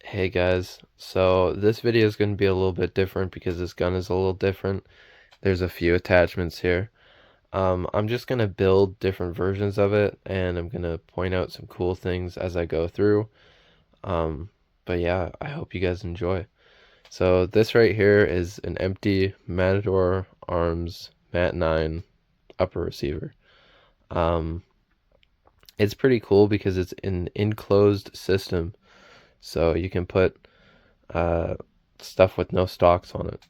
Hey guys, so this video is going to be a little bit different because this gun is a little different. There's a few attachments here. I'm just going to build different versions of it and I'm going to point out some cool things as I go through. Um, but yeah, I hope you guys enjoy. So this right here is an empty Matador Arms Mat 9 upper receiver. Um, it's pretty cool because it's an enclosed system, so you can put uh, stuff with no stocks on it.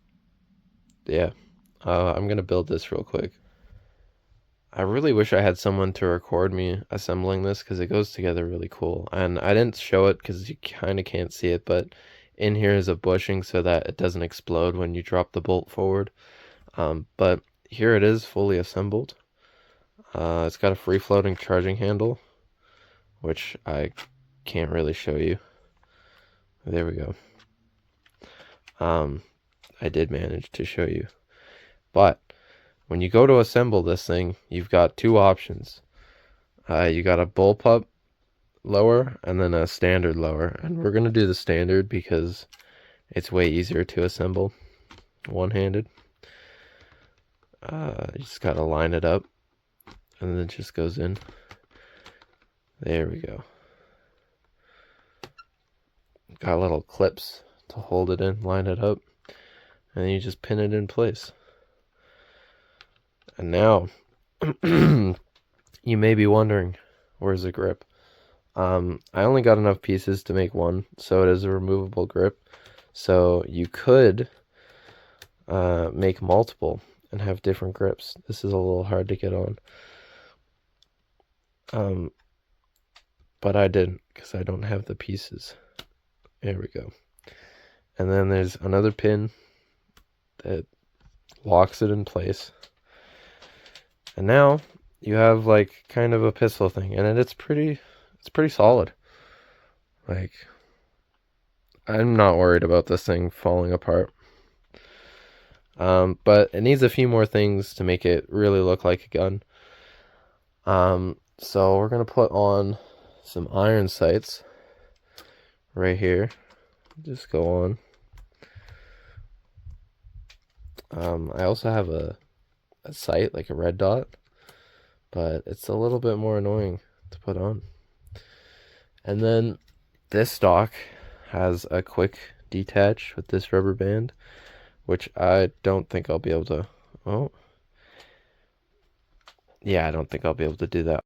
Yeah, I'm gonna build this real quick. I really wish I had someone to record me assembling this because it goes together really cool. And I didn't show it because you kind of can't see it, but in here is a bushing so that it doesn't explode when you drop the bolt forward. But here it is fully assembled. It's got a free-floating charging handle, which I can't really show you. There we go. I did manage to show you. But when you go to assemble this thing, you've got two options. You got a bullpup lower and then a standard lower. And we're going to do the standard because it's way easier to assemble one-handed. You just got to line it up and then it just goes in. There we go. Got little clips to hold it in, line it up, and then you just pin it in place. And now, you may be wondering, where's the grip? I only got enough pieces to make one, so it is a removable grip. So you could make multiple and have different grips. This is a little hard to get on. But I didn't because I don't have the pieces. There we go. And then there's another pin that locks it in place. And now you have like kind of a pistol thing, and it's pretty solid. Like, I'm not worried about this thing falling apart. But it needs a few more things to make it really look like a gun. So we're gonna put on some iron sights right here. Just go on. I also have a sight, like a red dot, but it's a little bit more annoying to put on. And then this stock has a quick detach with this rubber band, which I don't think I'll be able to. Oh, yeah, I don't think I'll be able to do that.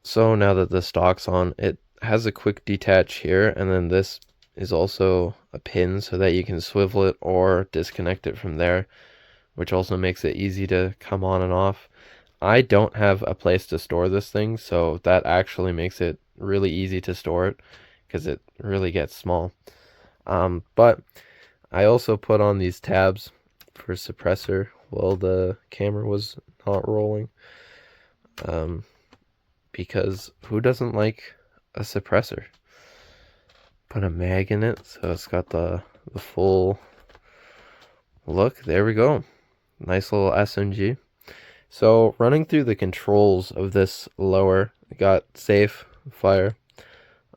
So now that the stock's on, it has a quick detach here, and then this is also a pin so that you can swivel it or disconnect it from there, which also makes it easy to come on and off. I don't have a place to store this thing, so that actually makes it really easy to store it because it really gets small. But I also put on these tabs for suppressor while the camera was not rolling. Because who doesn't like a suppressor? Put a mag in it so it's got the full look. There we go. Nice little SMG. So running through the controls of this lower, got safe, fire.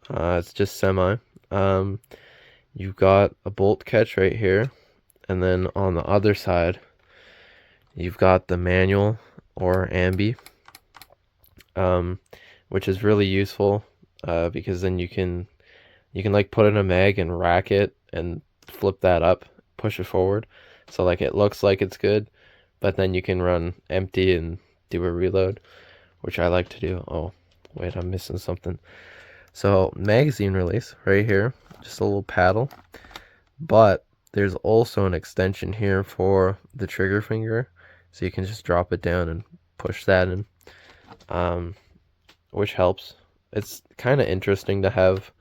It's just semi. You've got a bolt catch right here, and then on the other side, you've got the manual or ambi, which is really useful because then you can like put in a mag and rack it and flip that up, push it forward, so like it looks like it's good, but then you can run empty and do a reload, which I like to do. Oh, wait, I'm missing something. So magazine release right here, just a little paddle, but there's also an extension here for the trigger finger, so you can just drop it down and push that in, which helps. It's kind of interesting to have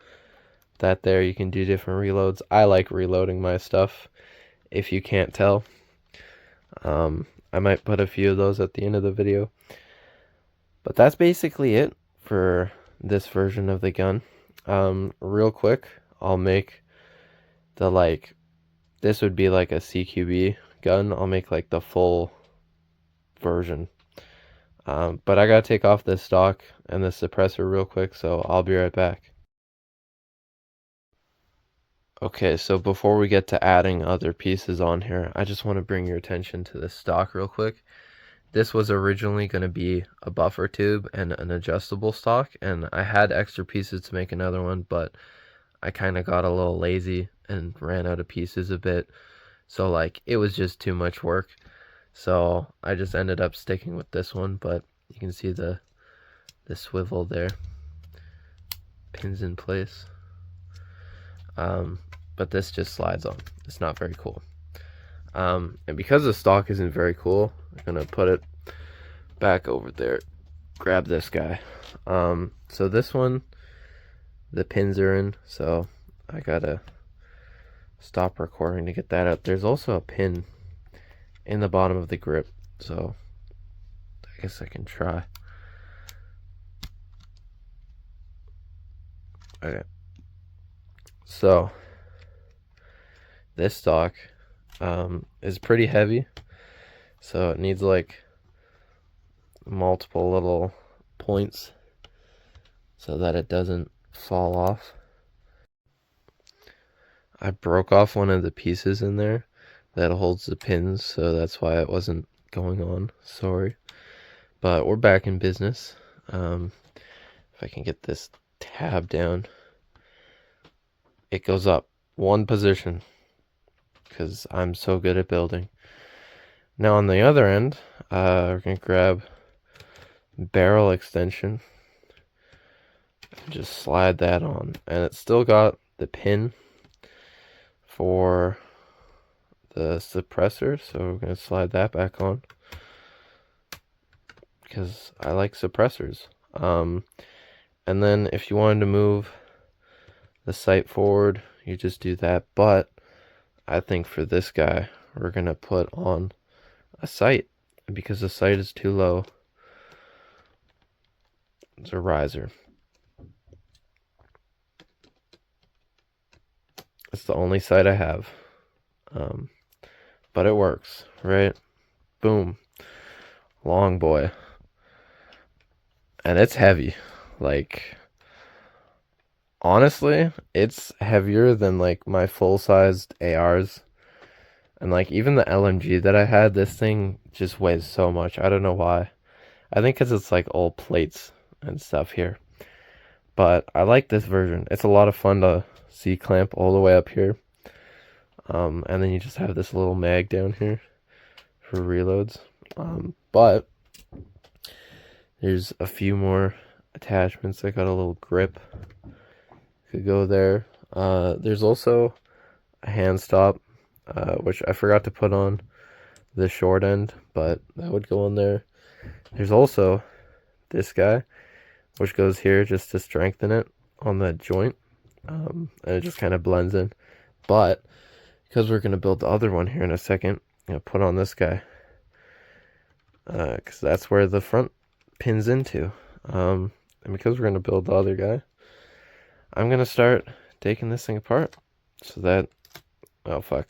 that there. You can do different reloads. I like reloading my stuff, if you can't tell. I might put a few of those at the end of the video. But that's basically it for this version of the gun. Real quick, I'll make the this would be like a CQB gun. I'll make like the full version. But I gotta take off this stock and this suppressor real quick, so I'll be right back. Okay, so before we get to adding other pieces on here, I just want to bring your attention to this stock real quick. This was originally going to be a buffer tube and an adjustable stock, and I had extra pieces to make another one, but I kind of got a little lazy and ran out of pieces a bit. So like it was just too much work. So I just ended up sticking with this one, but you can see the swivel there, pins in place. But this just slides on. It's not very cool. And because the stock isn't very cool, I'm gonna put it back over there. Grab this guy. So this one, the pins are in, so I gotta stop recording to get that out. There's also a pin in the bottom of the grip, so I guess I can try. Okay. So this stock is pretty heavy, so it needs like multiple little points so that it doesn't fall off. I broke off one of the pieces in there that holds the pins, so that's why it wasn't going on. Sorry. But we're back in business. If I can get this tab down, it goes up one position because I'm so good at building. Now on the other end, we're going to grab barrel extension and just slide that on. And it's still got the pin for the suppressor, so we're going to slide that back on because I like suppressors. And then if you wanted to move the sight forward, you just do that. But I think for this guy, we're going to put on a sight because the sight is too low. It's a riser. It's the only sight I have. But it works, right? Boom. Long boy. And it's heavy. Like, honestly, it's heavier than like my full-sized ARs. And like even the LMG that I had, this thing just weighs so much. I don't know why. I think because it's like all plates and stuff here. But I like this version. It's a lot of fun to C-clamp all the way up here. And then you just have this little mag down here for reloads. But there's a few more attachments. I got a little grip. Could go there. There's also a hand stop, which I forgot to put on the short end, but that would go on there. There's also this guy, which goes here just to strengthen it on that joint, and it just kind of blends in. But because we're going to build the other one here in a second, I'm going to put on this guy, because that's where the front pins into. And because we're going to build the other guy, I'm going to start taking this thing apart so that, oh fuck,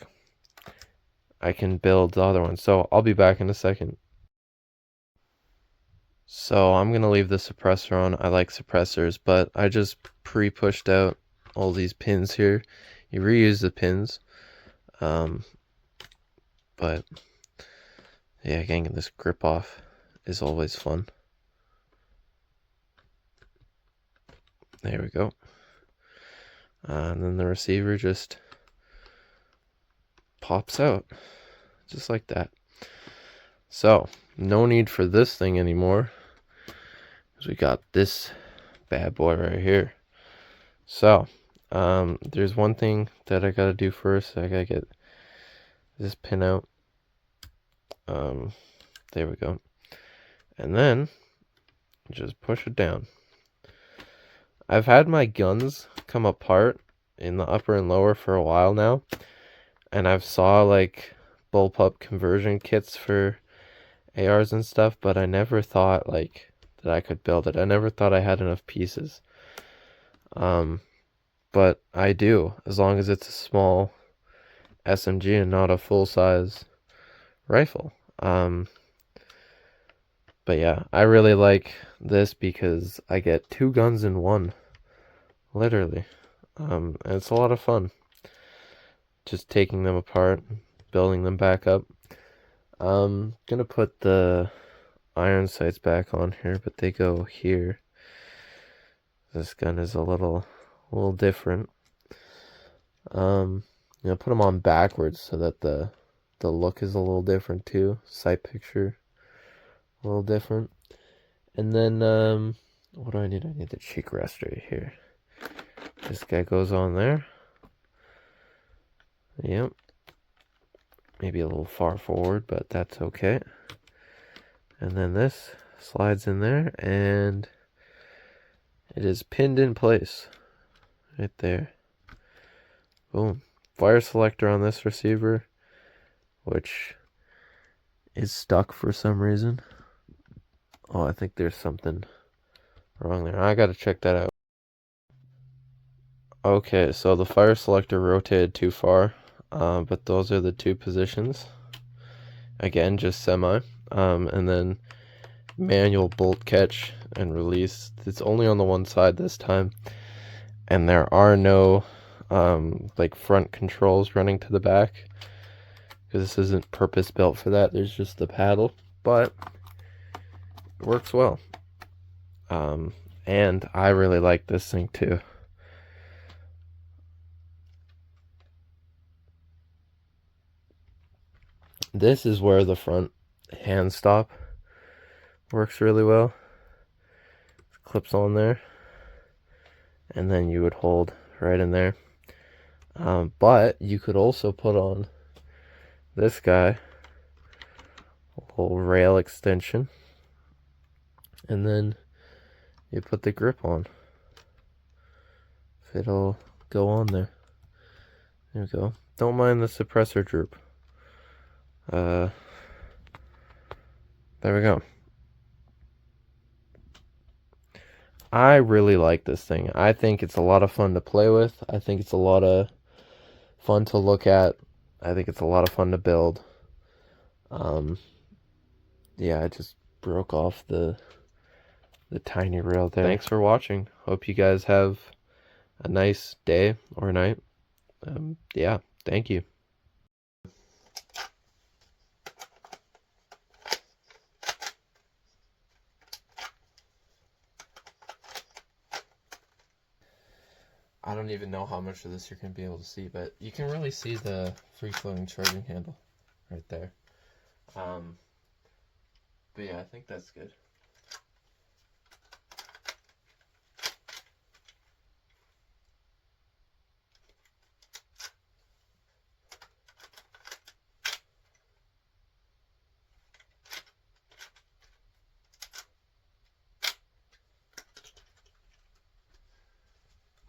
I can build the other one. So I'll be back in a second. So I'm going to leave the suppressor on. I like suppressors, but I just pre-pushed out all these pins here. You reuse the pins. But yeah, getting this grip off is always fun. There we go. And then the receiver just pops out just like that. So no need for this thing anymore because we got this bad boy right here. So there's one thing that I gotta do first. I gotta get this pin out. There we go. And then just push it down. I've had my guns come apart in the upper and lower for a while now, and I've saw like bullpup conversion kits for ARs and stuff, but I never thought like that I could build it. I never thought I had enough pieces. But I do, as long as it's a small SMG and not a full-size rifle. But yeah, I really like this because I get two guns in one, literally. And it's a lot of fun. just taking them apart, building them back up. I'm gonna put the iron sights back on here, but they go here. This gun is a little different. Put them on backwards so that the look is a little different too. Sight picture a little different. And then what do I need? I need the cheek rest right here. This guy goes on there. Yep. Maybe a little far forward, but that's okay. And then this slides in there, and it is pinned in place right there. Boom. Fire selector on this receiver, which is stuck for some reason. Oh, I think there's something wrong there. I gotta check that out. Okay, so the fire selector rotated too far, but those are the two positions. Again, just semi. And then manual bolt catch and release. It's only on the one side this time, and there are no like front controls running to the back, because this isn't purpose built for that. There's just the paddle, but it works well. And I really like this thing too. This is where the front hand stop works really well. It clips on there, and then you would hold right in there. But you could also put on this guy, a little rail extension, and then you put the grip on. It'll go on there. There we go. Don't mind the suppressor droop. There we go. I really like this thing. I think it's a lot of fun to play with. I think it's a lot of fun to look at. I think it's a lot of fun to build. Yeah, I just broke off the tiny rail there. Thanks for watching. Hope you guys have a nice day or night. Yeah, thank you. I don't even know how much of this you're going to be able to see, but you can really see the free-floating charging handle right there. But yeah, I think that's good.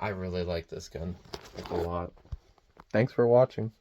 I really like this gun, like, a lot. Thanks for watching.